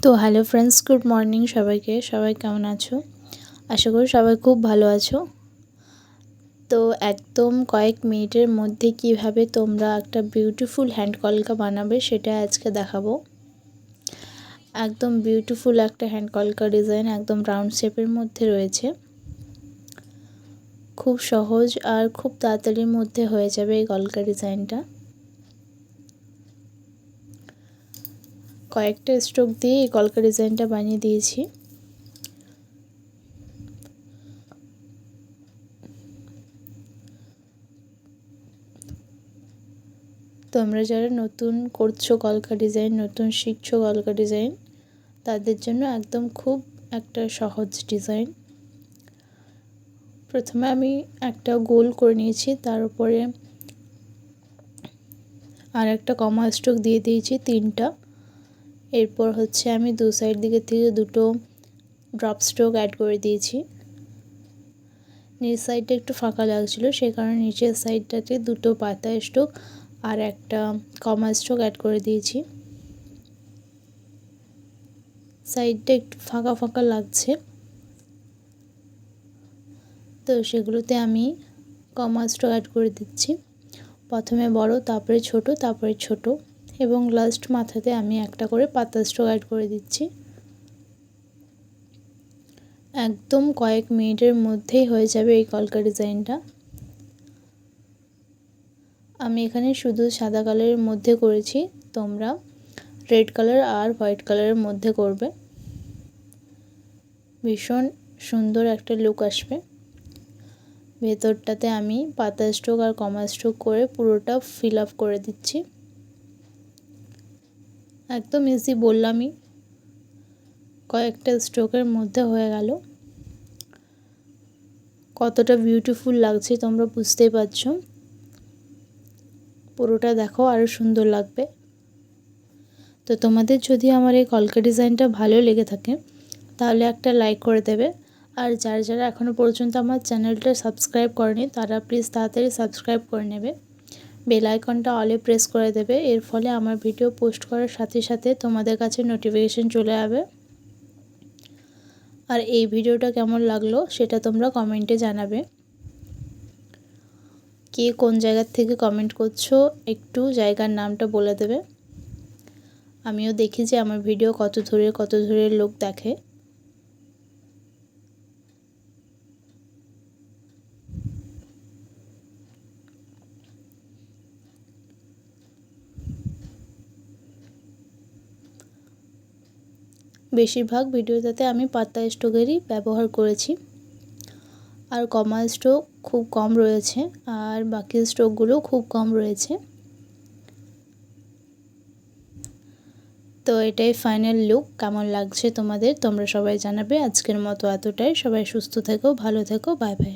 তো hello friends, good morning সবাইকে। সবাই কেমন আছো? আশা করি সবাই খুব ভালো আছো। তো একদম কয়েক মিনিটের মধ্যে কিভাবে তোমরা একটা বিউটিফুল হ্যান্ড কলকা বানাবে সেটা আজকে দেখাবো। একদম বিউটিফুল একটা হ্যান্ড কলকা ডিজাইন, একদম রাউন্ড শেপের মধ্যে রয়েছে। খুব সহজ আর খুব তাড়াতাড়ির মধ্যে হয়ে যাবে এই কলকা ডিজাইনটা। কয়েকটা স্ট্রোক দিয়ে এই কলকা ডিজাইনটা বানিয়ে দিয়েছি। তোমরা যারা নতুন করছো কলকা ডিজাইন, নতুন শিখছো কলকা ডিজাইন, তাদের জন্য একদম খুব একটা সহজ ডিজাইন। প্রথমে আমি একটা গোল করে নিয়েছি, তার উপরে আর একটা কমা স্ট্রোক দিয়ে দিয়েছি 3টা। এরপর হচ্ছে আমি দু সাইড দিকে থেকে 2টো ড্রপ স্ট্রোক অ্যাড করে দিয়েছি। নিচ সাইডটা একটু ফাঁকা লাগছিলো, সেই কারণে নিচের সাইডটাতে 2টো পাতা স্ট্রোক আর একটা কমা স্ট্রোক অ্যাড করে দিয়েছি। সাইডটা একটু ফাঁকা ফাঁকা লাগছে, তো সেগুলোতে আমি কমা স্ট্রোক অ্যাড করে দিচ্ছি। প্রথমে বড়, তারপরে ছোট, তারপরে ছোট, এবং লাস্ট মাথাতে আমি একটা করে পাতা স্ট্রোক অ্যাড করে দিচ্ছি। একদম কয়েক মিনিটের মধ্যেই হয়ে যাবে এই কলকা ডিজাইনটা। আমি এখানে শুধু সাদা কালারের মধ্যে করেছি, তোমরা রেড কালার আর হোয়াইট কালারের মধ্যে করবে। ভীষণ সুন্দর একটা লুক আসবে। ভেতরটাতে আমি পাতা স্ট্রোক আর কমা স্ট্রোক করে পুরোটা ফিল আপ করে দিচ্ছি। একদম ইজি বললামই, কয়েকটা স্ট্রোকের মধ্যে হয়ে গেল। কতটা বিউটিফুল লাগছে তোমরা বুঝতেই পারছো। পুরোটা দেখো, আরও সুন্দর লাগবে। তো তোমাদের যদি আমার এই কলকা ডিজাইনটা ভালো লেগে থাকে তাহলে একটা লাইক করে দেবে। আর যারা যারা এখনও পর্যন্ত আমার চ্যানেলটা সাবস্ক্রাইব করেনি তারা প্লিজ তাড়াতাড়ি সাবস্ক্রাইব করে নেবে। বেল আইকনটা অলে প্রেস করে দেবে, এর ফলে আমার ভিডিও পোস্ট করার সাথে সাথে তোমাদের কাছে নোটিফিকেশন চলে যাবে। আর এই ভিডিওটা কেমন লাগলো সেটা তোমরা কমেন্টে জানাবে। কে কোন জায়গার থেকে কমেন্ট করছো একটু জায়গার নামটা বলে দেবে। আমিও দেখি যে আমার ভিডিও কত দূরের লোক দেখে। বেশিরভাগ ভিডিওটাতে আমি পাতা স্ট্রোকেরই ব্যবহার করেছি, আর কমা স্ট্রোক খুব কম রয়েছে, আর বাকি স্ট্রোকগুলো খুব কম রয়েছে। তো এটাই ফাইনাল লুক। কেমন লাগছে তোমাদের তোমরা সবাই জানাবে। আজকের মতো এতটাই। সবাই সুস্থ থেকো, ভালো থেকো, বাই বাই।